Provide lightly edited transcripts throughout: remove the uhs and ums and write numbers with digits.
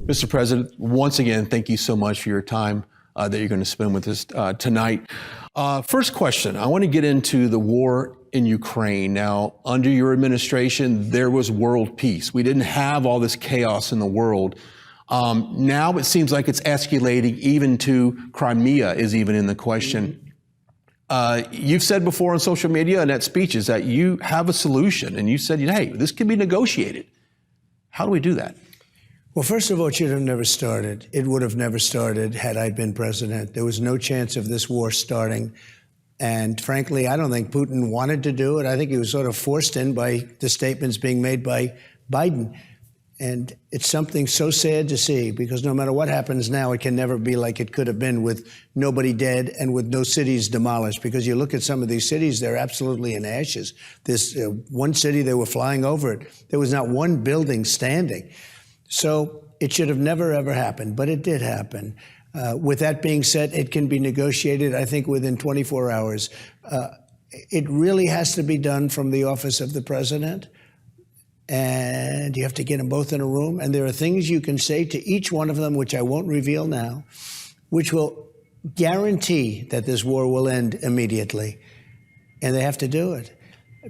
Mr. President, once again, thank you so much for your time that you're going to spend with us tonight. First question, I want to get into the war in Ukraine. Now, under your administration, there was world peace. We didn't have all this chaos in the world. Now it seems like it's escalating even to Crimea is even in the question. You've said before on social media and at speeches that you have a solution, and you said, hey, this can be negotiated. How do we do that? Well, first of all, it should have never started. It would have never started had I been president. There was no chance of this war starting. And frankly, I don't think Putin wanted to do it. I think he was sort of forced in by the statements being made by Biden. And it's something so sad to see, because no matter what happens now, it can never be like it could have been, with nobody dead and with no cities demolished. Because you look at some of these cities, they're absolutely in ashes. This one city, they were flying over it. There was not one building standing. So it should have never, ever happened, but it did happen. With that being said, it can be negotiated, I think, within 24 hours. It really has to be done from the office of the president, and you have to get them both in a room. And there are things you can say to each one of them, which I won't reveal now, which will guarantee that this war will end immediately. And they have to do it,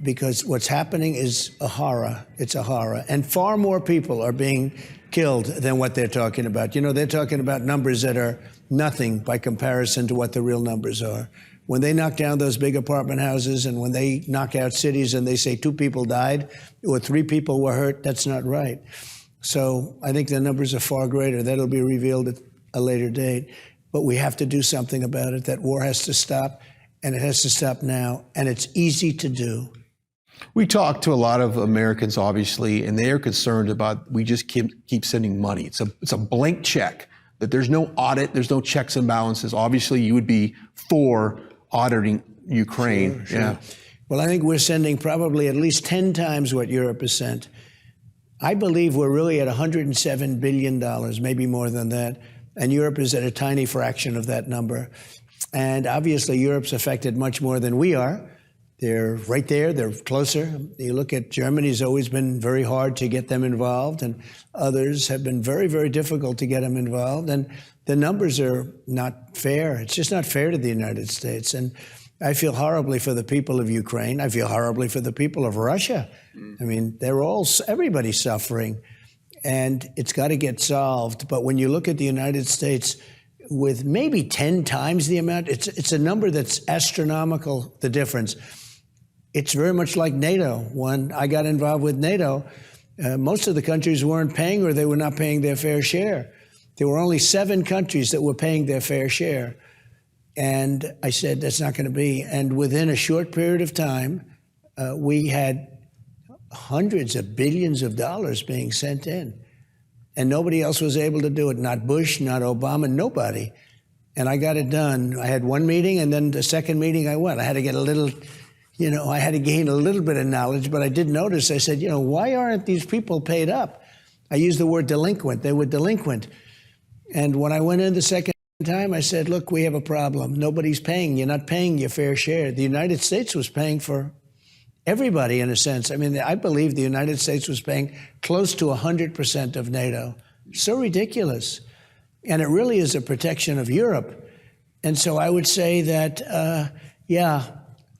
because what's happening is a horror. It's a horror. And far more people are being killed than what they're talking about. You know, they're talking about numbers that are nothing by comparison to what the real numbers are. When they knock down those big apartment houses, and when they knock out cities and they say 2 people died or 3 people were hurt, that's not right. So I think the numbers are far greater. That'll be revealed at a later date. But we have to do something about it. That war has to stop, and it has to stop now. And it's easy to do. We talk to a lot of Americans, obviously, and they're concerned about we just keep sending money. It's a blank check, that there's no audit, there's no checks and balances. Obviously, you would be for auditing Ukraine. Sure. Yeah. Well, I think we're sending probably at least 10 times what Europe has sent. I believe we're really at $107 billion, maybe more than that. And Europe is at a tiny fraction of that number. And obviously, Europe's affected much more than we are. They're right there. They're closer. You look at Germany's always been very hard to get them involved, and others have been very, very difficult to get them involved. And the numbers are not fair. It's just not fair to the United States. And I feel horribly for the people of Ukraine. I feel horribly for the people of Russia. I mean, everybody's suffering, and it's got to get solved. But when you look at the United States, with maybe 10 times the amount, it's a number that's astronomical, the difference. It's very much like NATO. When I got involved with NATO, most of the countries weren't paying, or they were not paying their fair share. There were only 7 countries that were paying their fair share. And I said, that's not going to be. And within a short period of time, we had hundreds of billions of dollars being sent in. And nobody else was able to do it. Not Bush, not Obama, nobody. And I got it done. I had one meeting, and then the second meeting I went. I had to get a little, I had to gain a little bit of knowledge, but I did notice, I said, why aren't these people paid up? I used the word delinquent. They were delinquent. And when I went in the second time, I said, look, we have a problem. Nobody's paying. You're not paying your fair share. The United States was paying for everybody, in a sense. I mean, I believe the United States was paying close to 100% of NATO. So ridiculous. And it really is a protection of Europe. And so I would say that,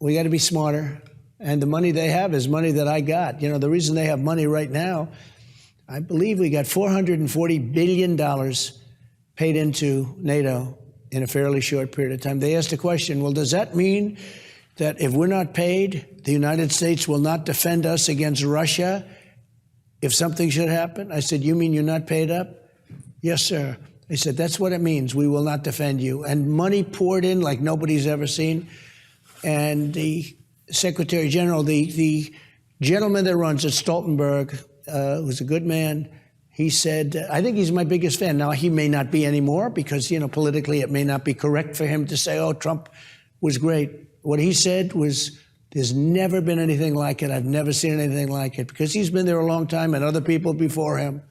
we got to be smarter. And the money they have is money that I got. The reason they have money right now, I believe we got $440 billion paid into NATO in a fairly short period of time. They asked the question, well, does that mean that if we're not paid, the United States will not defend us against Russia if something should happen? I said, you mean you're not paid up? Yes, sir. I said, that's what it means. We will not defend you. And money poured in like nobody's ever seen. And the Secretary General, the gentleman that runs it, Stoltenberg, who's a good man, he said, I think he's my biggest fan. Now, he may not be anymore because, politically it may not be correct for him to say, oh, Trump was great. What he said was, there's never been anything like it. I've never seen anything like it, because he's been there a long time and other people before him.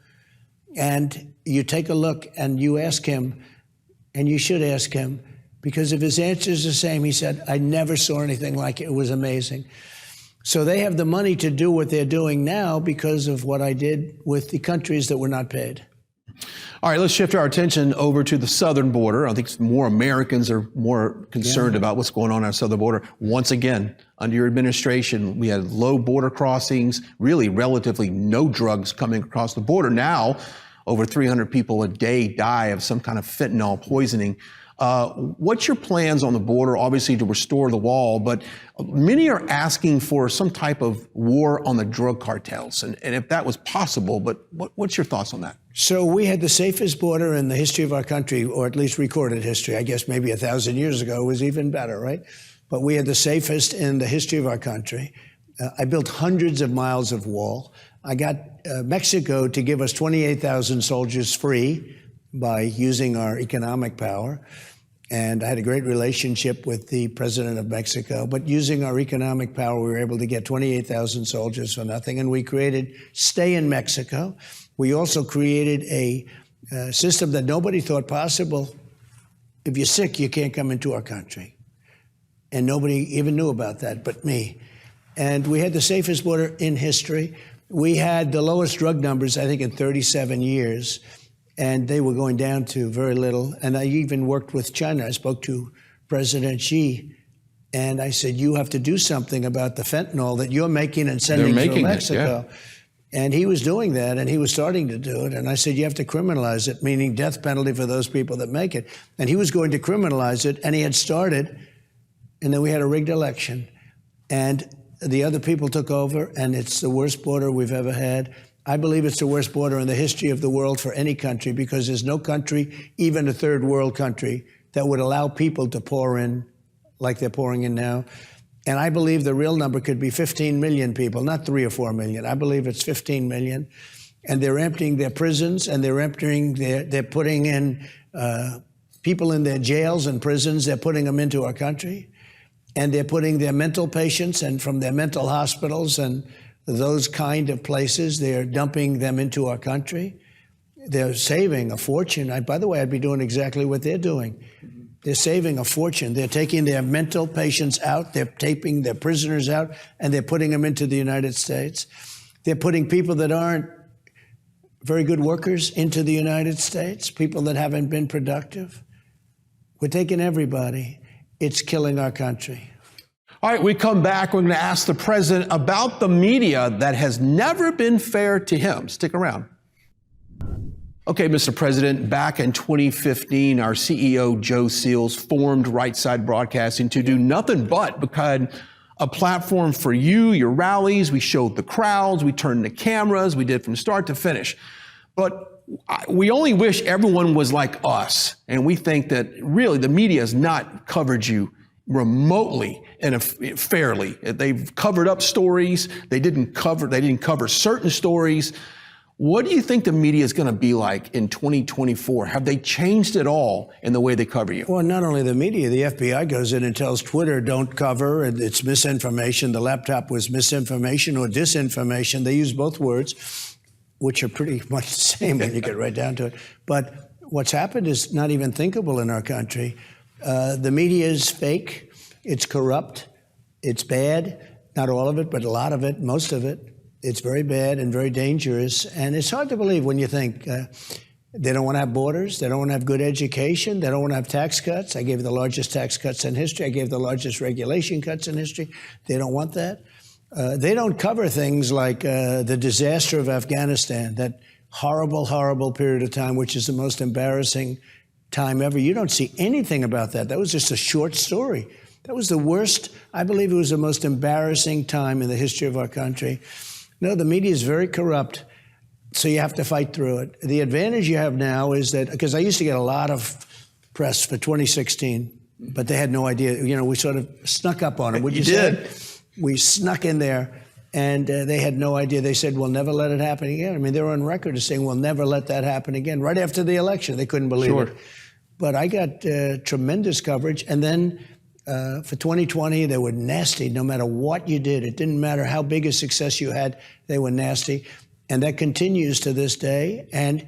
And you take a look and you ask him, and you should ask him, because if his answer is the same, he said, I never saw anything like it. It was amazing. So they have the money to do what they're doing now because of what I did with the countries that were not paid. All right, let's shift our attention over to the southern border. I think more Americans are more concerned about what's going on our southern border. Once again, under your administration, we had low border crossings, really relatively no drugs coming across the border. Now, over 300 people a day die of some kind of fentanyl poisoning. What's your plans on the border, obviously, to restore the wall? But many are asking for some type of war on the drug cartels, and if that was possible, but what's your thoughts on that? So we had the safest border in the history of our country, or at least recorded history. I guess maybe 1,000 years ago was even better, right? But we had the safest in the history of our country. I built hundreds of miles of wall. I got Mexico to give us 28,000 soldiers free by using our economic power. And I had a great relationship with the president of Mexico. But using our economic power, we were able to get 28,000 soldiers for nothing. And we created Stay in Mexico. We also created a system that nobody thought possible. If you're sick, you can't come into our country. And nobody even knew about that but me. And we had the safest border in history. We had the lowest drug numbers, I think, in 37 years. And they were going down to very little. And I even worked with China. I spoke to President Xi, and I said, you have to do something about the fentanyl that you're making and sending to Mexico. And he was doing that, and he was starting to do it. And I said, you have to criminalize it, meaning death penalty for those people that make it. And he was going to criminalize it, and he had started, and then we had a rigged election. And the other people took over, and it's the worst border we've ever had. I believe it's the worst border in the history of the world for any country, because there's no country, even a third world country, that would allow people to pour in like they're pouring in now. And I believe the real number could be 15 million people, not 3 or 4 million. I believe it's 15 million. And they're emptying their prisons, and they're putting in people in their jails and prisons. They're putting them into our country. And they're putting their mental patients and from their mental hospitals and those kind of places, they're dumping them into our country. They're saving a fortune. By the way, I'd be doing exactly what they're doing. They're saving a fortune. They're taking their mental patients out. They're taping their prisoners out, and they're putting them into the United States. They're putting people that aren't very good workers into the United States, people that haven't been productive. We're taking everybody. It's killing our country. All right, we come back. We're going to ask the president about the media that has never been fair to him. Stick around. Okay, Mr. President, back in 2015, our CEO, Joe Seals, formed Right Side Broadcasting to do nothing but become a platform for you, your rallies. We showed the crowds. We turned the cameras. We did from start to finish. But we only wish everyone was like us. And we think that really the media has not covered you remotely and fairly. They've covered up stories. They didn't cover certain stories. What do you think the media is going to be like in 2024? Have they changed at all in the way they cover you? Well, not only the media, the FBI goes in and tells Twitter, don't cover, and it's misinformation. The laptop was misinformation or disinformation. They use both words, which are pretty much the same when you get right down to it. But what's happened is not even thinkable in our country. The media is fake. It's corrupt. It's bad. Not all of it, but a lot of it, most of it. It's very bad and very dangerous. And it's hard to believe when you think they don't want to have borders. They don't want to have good education. They don't want to have tax cuts. I gave the largest tax cuts in history. I gave the largest regulation cuts in history. They don't want that. They don't cover things like the disaster of Afghanistan, that horrible, horrible period of time, which is the most embarrassing time ever. You don't see anything about that. That was just a short story. That was the worst. I believe it was the most embarrassing time in the history of our country. No, the media is very corrupt, so you have to fight through it. The advantage you have now is that, because I used to get a lot of press for 2016, but they had no idea. You know, we sort of snuck up on them. Would you did. say? We snuck in there, and they had no idea. They said, we'll never let it happen again. I mean, they were on record as saying, we'll never let that happen again. Right after the election, they couldn't believe it. But I got tremendous coverage. And then for 2020, they were nasty no matter what you did. It didn't matter how big a success you had, they were nasty. And that continues to this day. And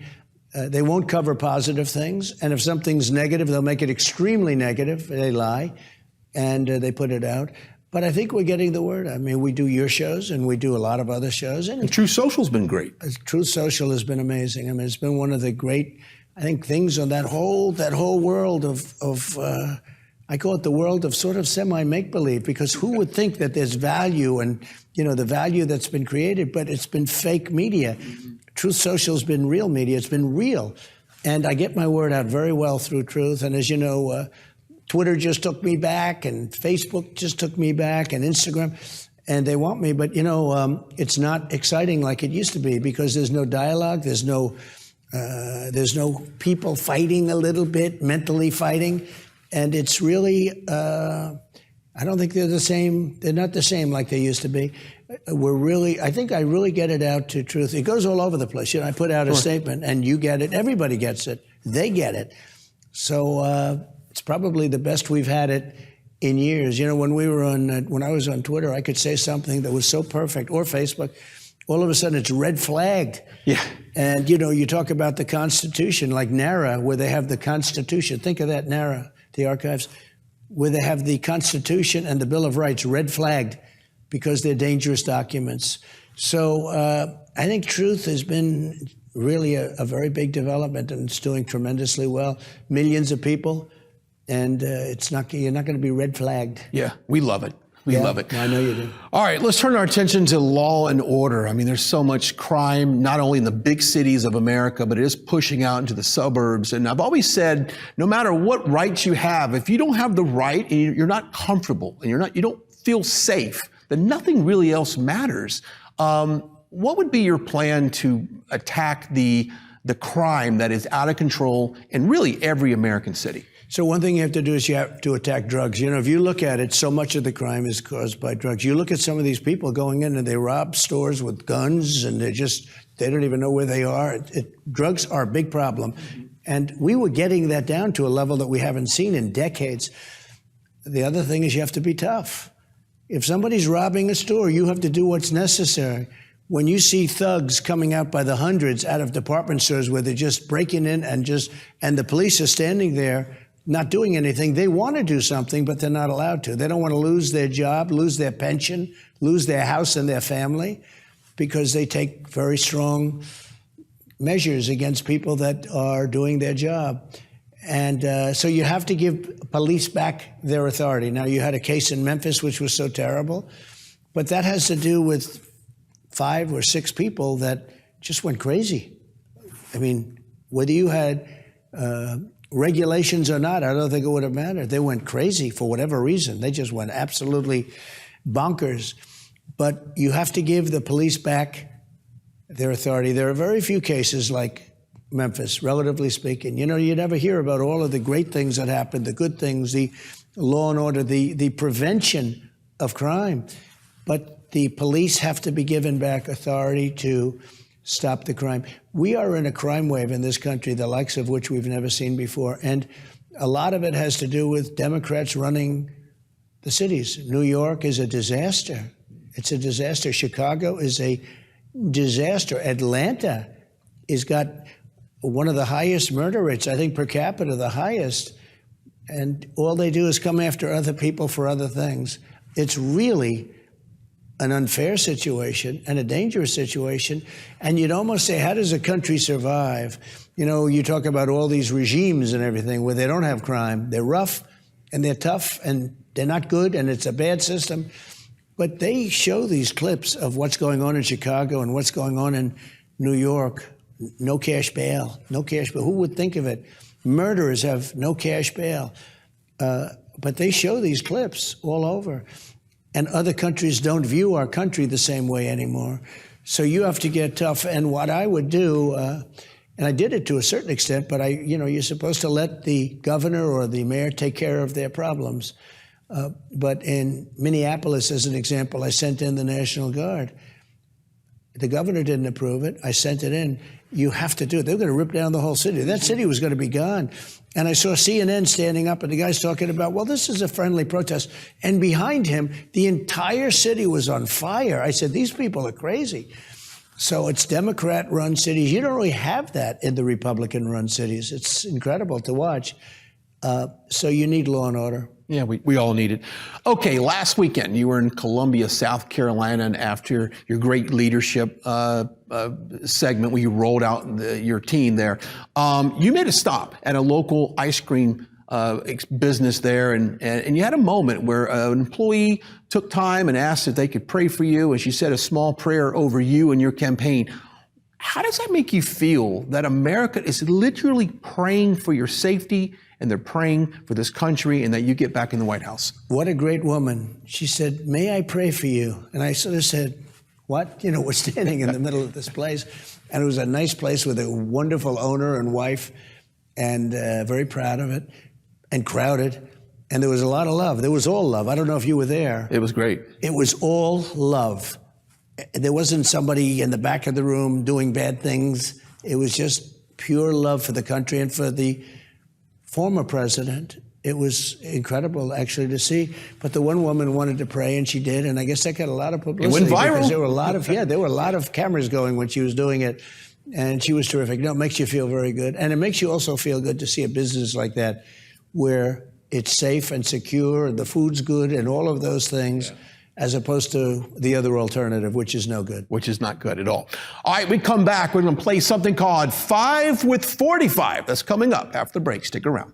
they won't cover positive things. And if something's negative, they'll make it extremely negative. They lie, and they put it out. But I think we're getting the word. I mean, we do your shows, and we do a lot of other shows. And Truth Social's been great. Truth Social has been amazing. I mean, it's been one of the great I think things on that whole world of I call it the world of sort of semi-make-believe, because who would think that there's value and, the value that's been created, but it's been fake media. Truth Social's been real media. It's been real. And I get my word out very well through Truth. And as you know, Twitter just took me back, and Facebook just took me back, and Instagram, and they want me. But, it's not exciting like it used to be, because there's no dialogue. There's no people fighting a little bit, mentally fighting. And it's really, I don't think they're the same. They're not the same like they used to be. I think I really get it out to Truth. It goes all over the place. I put out a statement and you get it. Everybody gets it. They get it. So it's probably the best we've had it in years. When I was on Twitter, I could say something that was so perfect, or Facebook. All of a sudden, it's red flagged. Yeah. And, you talk about the Constitution, like NARA, where they have the Constitution. Think of that, NARA, the archives, where they have the Constitution and the Bill of Rights red flagged because they're dangerous documents. So I think Truth has been really a very big development, and it's doing tremendously well. Millions of people, and you're not going to be red flagged. Yeah, we love it. We love it. I know you do. All right, let's turn our attention to law and order. I mean, there's so much crime, not only in the big cities of America, but it is pushing out into the suburbs. And I've always said, no matter what rights you have, if you don't have the right and you're not comfortable and you don't feel safe, then nothing really else matters. What would be your plan to attack the crime that is out of control in really every American city? So one thing you have to do is you have to attack drugs. If you look at it, so much of the crime is caused by drugs. You look at some of these people going in and they rob stores with guns, and they don't even know where they are. Drugs are a big problem. And we were getting that down to a level that we haven't seen in decades. The other thing is you have to be tough. If somebody's robbing a store, you have to do what's necessary. When you see thugs coming out by the hundreds out of department stores where they're just breaking in and the police are standing there not doing anything, they want to do something, but they're not allowed to. They don't want to lose their job, lose their pension, lose their house and their family, because they take very strong measures against people that are doing their job. And so you have to give police back their authority. Now, you had a case in Memphis, which was so terrible, but that has to do with 5 or 6 people that just went crazy. I mean, whether you had regulations or not, I don't think it would have mattered. They went crazy for whatever reason. They just went absolutely bonkers. But you have to give the police back their authority. There are very few cases like Memphis, relatively speaking. You never hear about all of the great things that happened, the good things, the law and order, the prevention of crime. But the police have to be given back authority to stop the crime. We are in a crime wave in this country, the likes of which we've never seen before. And a lot of it has to do with Democrats running the cities. New York is a disaster. It's a disaster. Chicago is a disaster. Atlanta has got one of the highest murder rates, I think per capita, the highest. And all they do is come after other people for other things. It's really an unfair situation and a dangerous situation. And you'd almost say, how does a country survive? You talk about all these regimes and everything where they don't have crime. They're rough and they're tough and they're not good and it's a bad system. But they show these clips of what's going on in Chicago and what's going on in New York. No cash bail, no cash bail. Who would think of it? Murderers have no cash bail. But they show these clips all over. And other countries don't view our country the same way anymore. So you have to get tough. And what I would do, and I did it to a certain extent, but you're supposed to let the governor or the mayor take care of their problems. But in Minneapolis, as an example, I sent in the National Guard. The governor didn't approve it. I sent it in. You have to do it. They're going to rip down the whole city. That city was going to be gone. And I saw CNN standing up, and the guy's talking about, well, this is a friendly protest. And behind him, the entire city was on fire. I said, these people are crazy. So it's Democrat-run cities. You don't really have that in the Republican-run cities. It's incredible to watch. So you need law and order. Yeah, we all need it. Okay, last weekend you were in Columbia, South Carolina, and after your great leadership segment where you rolled out your team there, you made a stop at a local ice cream business there, and you had a moment where an employee took time and asked if they could pray for you, and she said a small prayer over you and your campaign. How does that make you feel that America is literally praying for your safety and they're praying for this country and that you get back in the White House? What a great woman. She said, "May I pray for you?" And I sort of said, "What?" You know, we're standing in the middle of this place. And it was a nice place with a wonderful owner and wife, and very proud of it, and crowded. And there was a lot of love. There was all love. I don't know if you were there. It was great. It was all love. There wasn't somebody in the back of the room doing bad things. It was just pure love for the country and for the former president. It was incredible, actually, to see. But the one woman wanted to pray, and she did, and I guess that got a lot of publicity. It went viral. Because there were a lot of cameras going when she was doing it, and she was terrific. No, it makes you feel very good, and it makes you also feel good to see a business like that where it's safe and secure, and the food's good, and all of those things. Yeah. As opposed to the other alternative, which is no good. Which is not good at all. All right, we come back. We're going to play something called 5 with 45. That's coming up after the break. Stick around.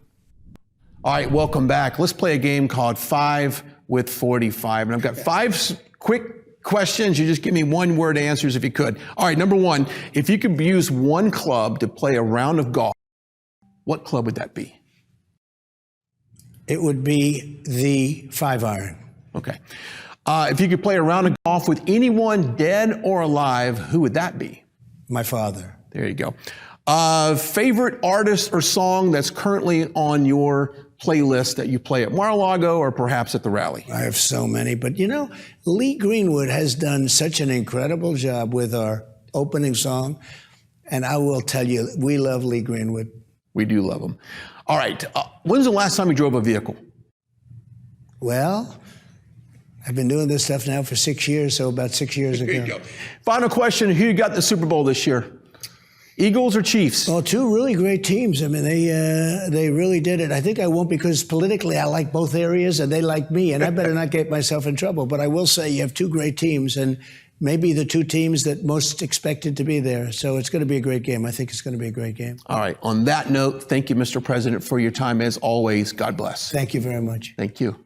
All right, welcome back. Let's play a game called 5 with 45. And I've got 5 quick questions. You just give me one-word answers if you could. All right, number 1, if you could use one club to play a round of golf, what club would that be? It would be the 5-iron. Okay. If you could play a round of golf with anyone dead or alive, who would that be? My father. There you go. Favorite artist or song that's currently on your playlist that you play at Mar-a-Lago or perhaps at the rally? I have so many, but you know, Lee Greenwood has done such an incredible job with our opening song, and I will tell you, we love Lee Greenwood. We do love him. All right. When's the last time you drove a vehicle? Well, I've been doing this stuff now for 6 years, so about 6 years ago. There you go. Final question, who you got in the Super Bowl this year? Eagles or Chiefs? Well, 2 really great teams. I mean, they really did it. I think I won't because politically I like both areas and they like me, and I better not get myself in trouble. But I will say you have 2 great teams, and maybe the 2 teams that most expected to be there. So it's going to be a great game. I think it's going to be a great game. All right. On that note, thank you, Mr. President, for your time as always. God bless. Thank you very much. Thank you.